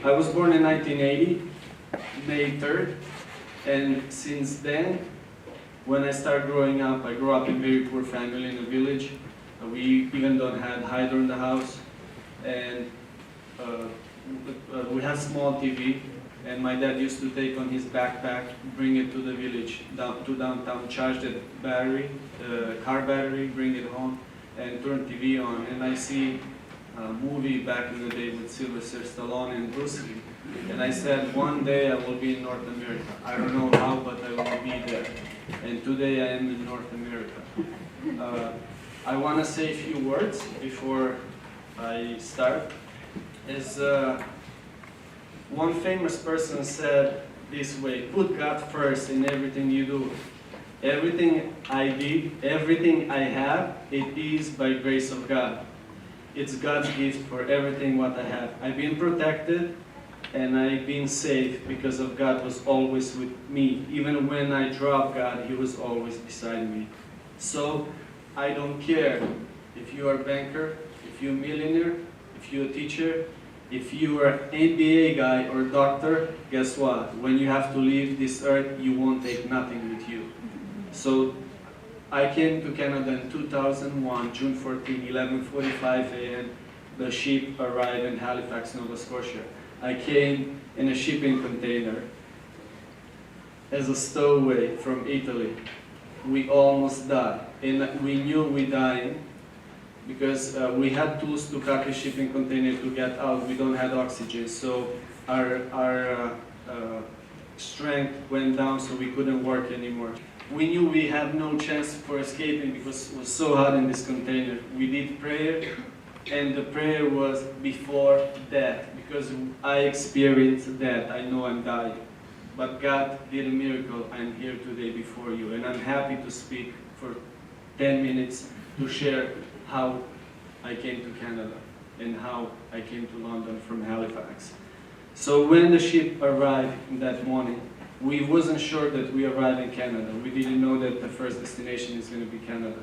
I was born in 1980, May 3rd, and since then, when I started growing up, I grew up in a very poor family in a village. We even don't have hydro in the house, and we had small TV, and my dad used to take on his backpack, bring it to the village, to downtown, charge the battery, car battery, bring it home, and turn TV on. And I see a movie back in the day with Sylvester Stallone and Bruce Lee. And I said, one day I will be in North America. I don't know how, but I will be there. And today I am in North America. I want to say a few words before I start. One famous person said this way: put God first in everything you do. Everything I did, everything I have, it is by grace of God. It's God's gift for everything what I have. I've been protected and I've been safe because of God was always with me. Even when I dropped God, He was always beside me. So I don't care if you are a banker, if you're a millionaire, if you're a teacher, if you are an MBA guy or doctor, guess what? When you have to leave this earth, you won't take nothing with you. So I came to Canada in 2001, June 14, 11:45 a.m. The ship arrived in Halifax, Nova Scotia. I came in a shipping container as a stowaway from Italy. We almost died, and we knew we dying because we had tools to cut the shipping container to get out. We don't have oxygen, so our strength went down, so we couldn't work anymore. We knew we had no chance for escaping because it was so hot in this container. We did prayer, and the prayer was before death, because I experienced death. I know I'm dying. But God did a miracle. I'm here today before you, and I'm happy to speak for 10 minutes to share how I came to Canada and how I came to London from Halifax. So when the ship arrived that morning, we wasn't sure that we arrived in Canada. We didn't know that the first destination is going to be Canada.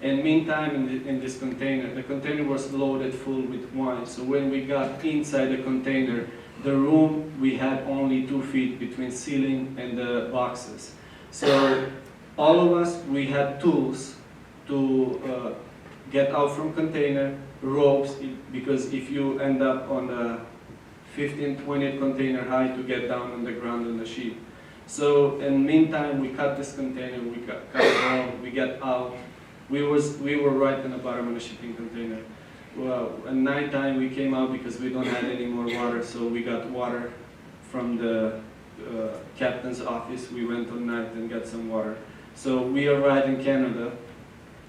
And meantime, in this container, the container was loaded full with wine. So when we got inside the container, the room, we had only 2 feet between ceiling and the boxes. So all of us, we had tools to get out from container, ropes, because if you end up on a 15-20 container high to get down on the ground on the ship. So in the meantime, we cut this container, we cut it all, we got out. We were right in the bottom of the shipping container. Well, at night time we came out because we don't have any more water, so we got water from the captain's office. We went on night and got some water. So we arrived in Canada.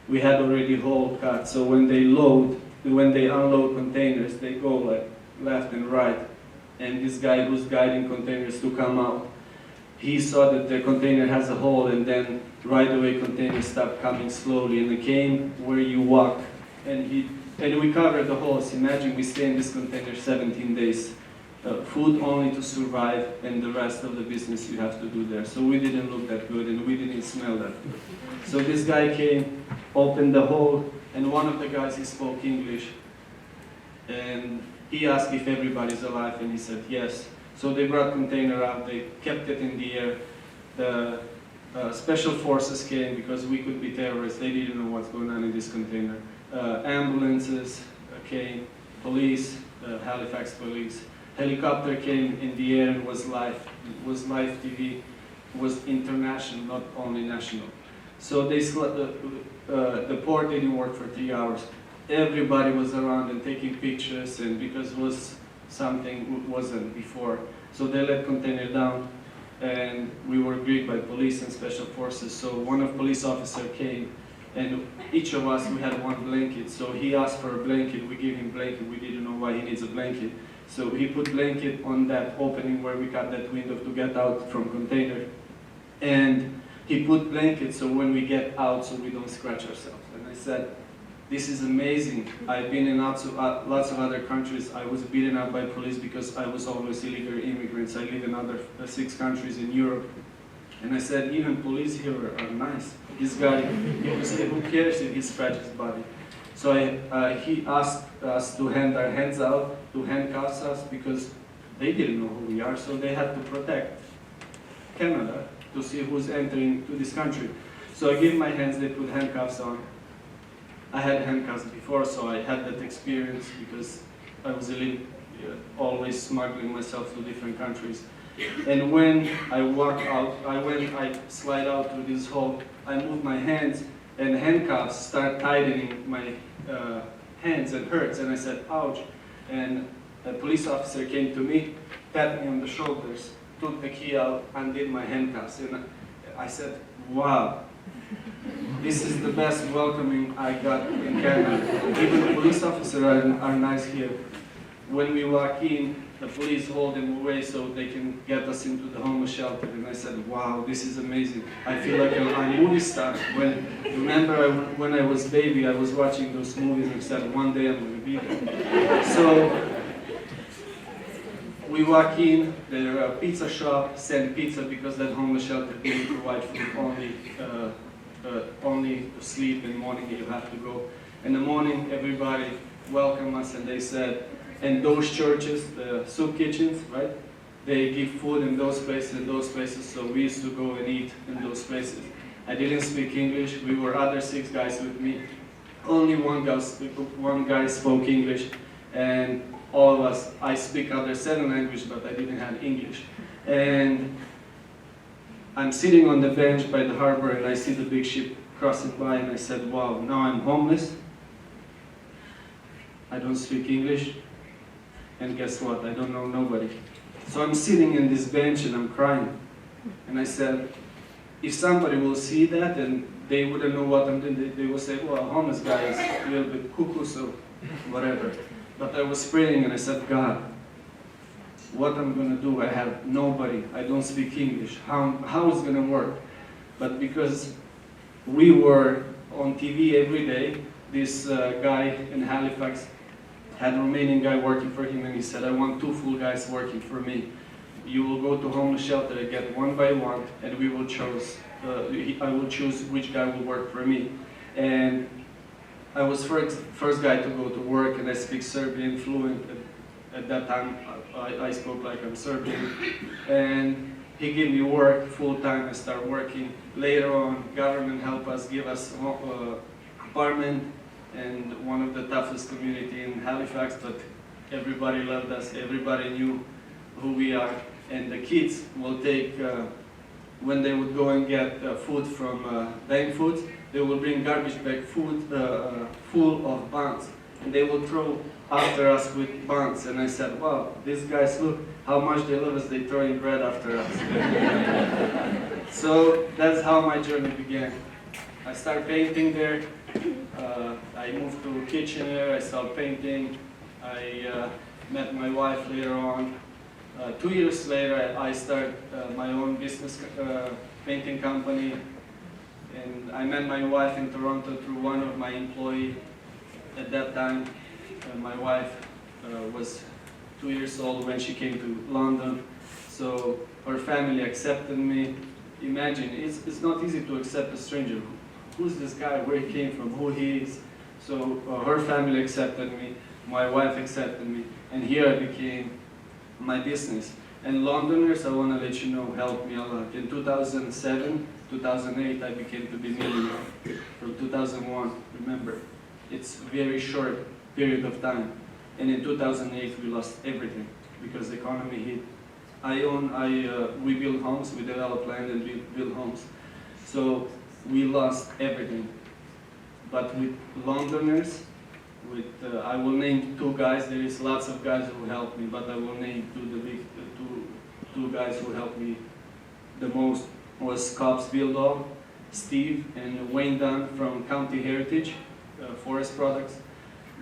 We had already hole cut, so when they unload containers, they go like left and right. And this guy who's guiding containers to come out, he saw that the container has a hole, and then right away containers stopped coming slowly, and it came where you walk. And we covered the holes. Imagine we stay in this container 17 days. Food only to survive, and the rest of the business you have to do there. So we didn't look that good, and we didn't smell that good. So this guy came, opened the hole, and one of the guys, he spoke English. And he asked if everybody's alive, and he said yes. So they brought container out, they kept it in the air. The special forces came because we could be terrorists. They didn't know what's going on in this container. Ambulances came, police, Halifax police. Helicopter came in the air and was live TV, was international, not only national. So they the port didn't work for 3 hours. Everybody was around and taking pictures, and because it was something wasn't before. So they let container down, and we were greeted by police and special forces. So one of police officer came, and each of us, we had one blanket. So he asked for a blanket, we gave him blanket. We didn't know why he needs a blanket. So he put blanket on that opening where we got that window to get out from container. And he put blanket so when we get out, so we don't scratch ourselves. And I said, this is amazing. I've been in lots of other countries. I was beaten up by police because I was always illegal immigrants. I live in other 6 countries in Europe. And I said, even police here are nice. This guy, who cares if he scratches his body? So he asked us to hand our hands out, to handcuff us, because they didn't know who we are, so they had to protect Canada to see who's entering to this country. So I gave my hands, they put handcuffs on. I had handcuffs before, so I had that experience because I was always smuggling myself to different countries. And when I walk out, I slide out through this hole, I move my hands, and handcuffs start tightening my hands, and hurts, and I said, ouch. And a police officer came to me, tapped me on the shoulders, took the key out, undid my handcuffs, and I said, wow, this is the best welcoming I got in Canada. Even the police officers are nice here. When we walk in, the police hold them away so they can get us into the homeless shelter. And I said, wow, this is amazing. I feel like I'm a movie star. When I was baby, I was watching those movies and said, one day I'm going to be there. So we walk in, there are a pizza shop, send pizza because that homeless shelter didn't provide food, only to sleep. In the morning you have to go. In the morning, everybody welcomed us, and they said, and those churches, the soup kitchens, right? They give food in those places, so we used to go and eat in those places. I didn't speak English, we were other 6 guys with me. Only one guy spoke English, and all of us, I speak other 7 languages, but I didn't have English. And I'm sitting on the bench by the harbor, and I see the big ship crossing by, and I said, wow, now I'm homeless. I don't speak English. And guess what? I don't know nobody. So I'm sitting in this bench and I'm crying. And I said, if somebody will see that and they wouldn't know what I'm doing, they will say, well, a homeless guy is a little bit cuckoo, so whatever. But I was praying and I said, God, what I'm going to do? I have nobody. I don't speak English. How is it going to work? But because we were on TV every day, this guy in Halifax had a Romanian guy working for him, and he said, I want 2 full guys working for me. You will go to homeless shelter and get 1 by 1, and we will choose. I will choose which guy will work for me. And I was first guy to go to work, and I speak Serbian fluent. At that time, I spoke like I'm Serbian. And he gave me work full time. I started working. Later on, government helped us, give us apartment. And one of the toughest community in Halifax, but everybody loved us, everybody knew who we are. And the kids will take, when they would go and get food from bank foods, they will bring garbage bag food full of buns. And they will throw after us with buns. And I said, wow, these guys, look how much they love us, they throw in bread after us. So that's how my journey began. I started painting there. I moved to Kitchener, I started painting. I met my wife later on. 2 years later, I started my own business painting company. And I met my wife in Toronto through one of my employees. At that time, my wife was 2 years old when she came to London. So her family accepted me. Imagine, it's not easy to accept a stranger. Who's this guy, where he came from, who he is. So her family accepted me, my wife accepted me, and here I became my business. And Londoners, I want to let you know, helped me a lot. In 2007, 2008, I became to be millionaire. From 2001, remember, it's a very short period of time. And in 2008, we lost everything because the economy hit. We build homes, we develop land and we build homes. So we lost everything. But with Londoners, I will name 2 guys. There is lots of guys who helped me, but I will name two guys who helped me the most. Was Cobbs Bildall, Steve, and Wayne Dunn from County Heritage Forest Products.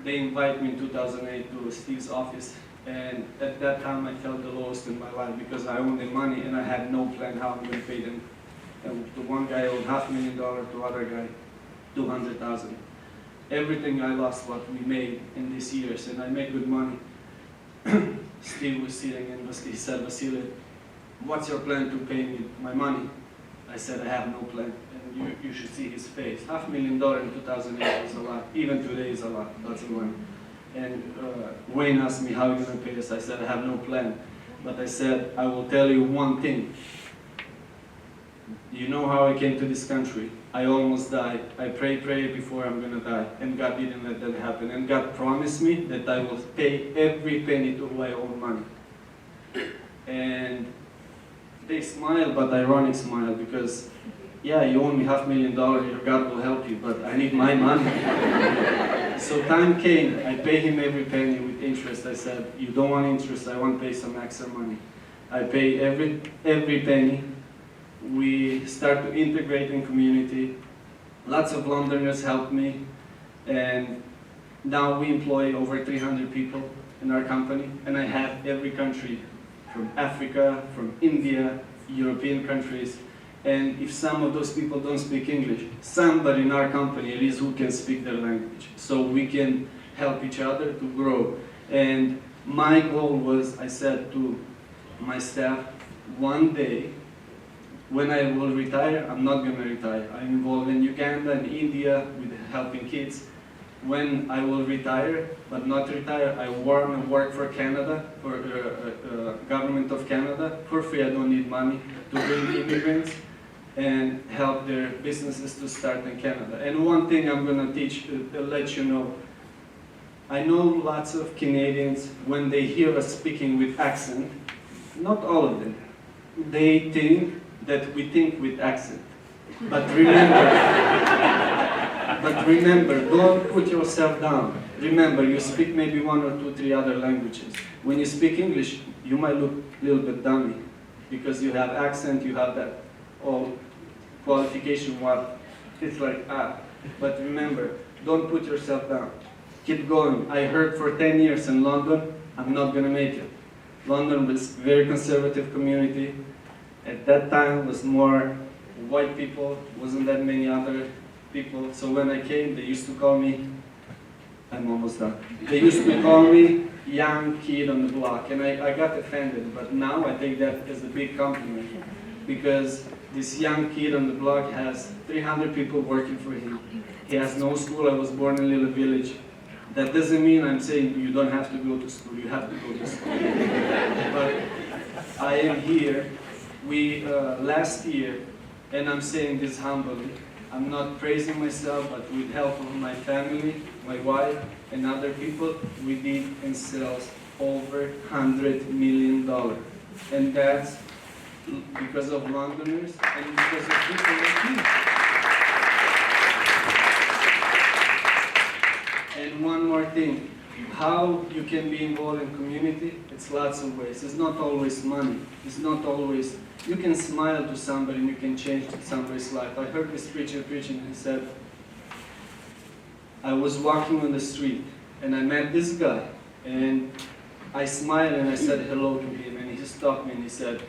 They invited me in 2008 to Steve's office, and at that time I felt the lowest in my life because I owned the money and I had no plan how I'm going to pay them. And to one guy I owed $500,000, to other guy $200,000. Everything I lost what we made in these years, and I made good money. Steve was sitting and he said, Vasile, what's your plan to pay me my money? I said, I have no plan. And you should see his face. $500,000 in 2008 was a lot. Even today is a lot, lots of money. And Wayne asked me, how are you going to pay us? I said, I have no plan. but I said, I will tell you one thing. You know how I came to this country? I almost died. I prayed before I'm gonna die, and God didn't let that happen. And God promised me that I will pay every penny to my own money. And they smiled, but ironic smile, because yeah, you owe me $500,000, your God will help you, but I need my money. So time came, I paid him every penny with interest. I said, you don't want interest, I want to pay some extra money. I pay every penny. We start to integrate in community. Lots of Londoners helped me, and now we employ over 300 people in our company, and I have every country, from Africa, from India, European countries. And if some of those people don't speak English, somebody in our company it is who can speak their language. So we can help each other to grow. And my goal was, I said to my staff, one day, when I will retire, I'm not going to retire. I'm involved in Uganda and India with helping kids. When I will retire, but not retire, I want to work for Canada, for government of Canada, for free. I don't need money, to bring immigrants and help their businesses to start in Canada. And one thing I'm going to teach, let you know, I know lots of Canadians, when they hear us speaking with accent, not all of them, they think that we think with accent. But remember, don't put yourself down. Remember, you speak maybe 1 or 2, 3 other languages. When you speak English, you might look a little bit dummy, because you have accent, you have that all qualification, what it's like, But remember, don't put yourself down. Keep going. I heard for 10 years in London, I'm not going to make it. London was a very conservative community. At that time, was more white people, wasn't that many other people. So when I came, they used to call me, I'm almost done. They used to call me young kid on the block, and I got offended. But now I take that as a big compliment, because this young kid on the block has 300 people working for him. He has no school. I was born in a little village. That doesn't mean I'm saying you don't have to go to school. You have to go to school. But I am here. We, last year, and I'm saying this humbly, I'm not praising myself, but with help of my family, my wife, and other people, we did in sales over $100 million. And that's because of Londoners and because of people like you. And one more thing, how you can be involved in community, it's lots of ways. It's not always money. It's not always, you can smile to somebody and you can change somebody's life. I heard this preacher preaching and he said, I was walking on the street and I met this guy and I smiled and I said hello to him, and he stopped me and he said,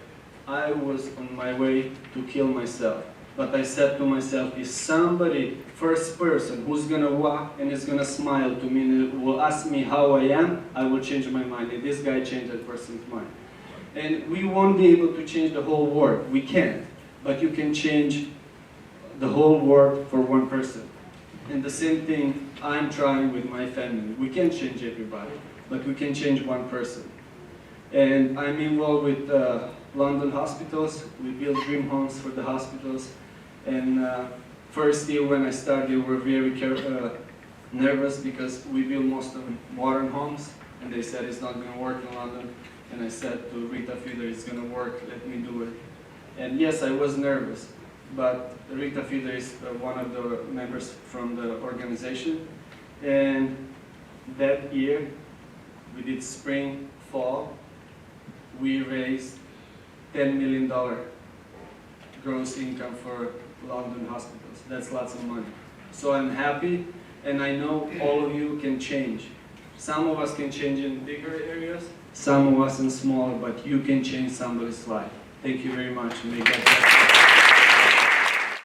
I was on my way to kill myself. But I said to myself, if somebody, first person, who's going to walk and is going to smile to me and will ask me how I am, I will change my mind. And this guy changed that person's mind. And we won't be able to change the whole world. We can't. But you can change the whole world for one person. And the same thing I'm trying with my family. We can't change everybody, but we can change one person. And I'm involved with London hospitals. We build dream homes for the hospitals. And first year when I started, we were very nervous because we build most of modern homes. And they said it's not going to work in London. And I said to Rita Fieder, it's going to work, let me do it. And yes, I was nervous. But Rita Fieder is one of the members from the organization. And that year, we did spring, fall. We raised $10 million gross income for London hospitals. That's lots of money. So I'm happy, and I know all of you can change. Some of us can change in bigger areas, some of us in smaller, but you can change somebody's life. Thank you very much. May God bless you.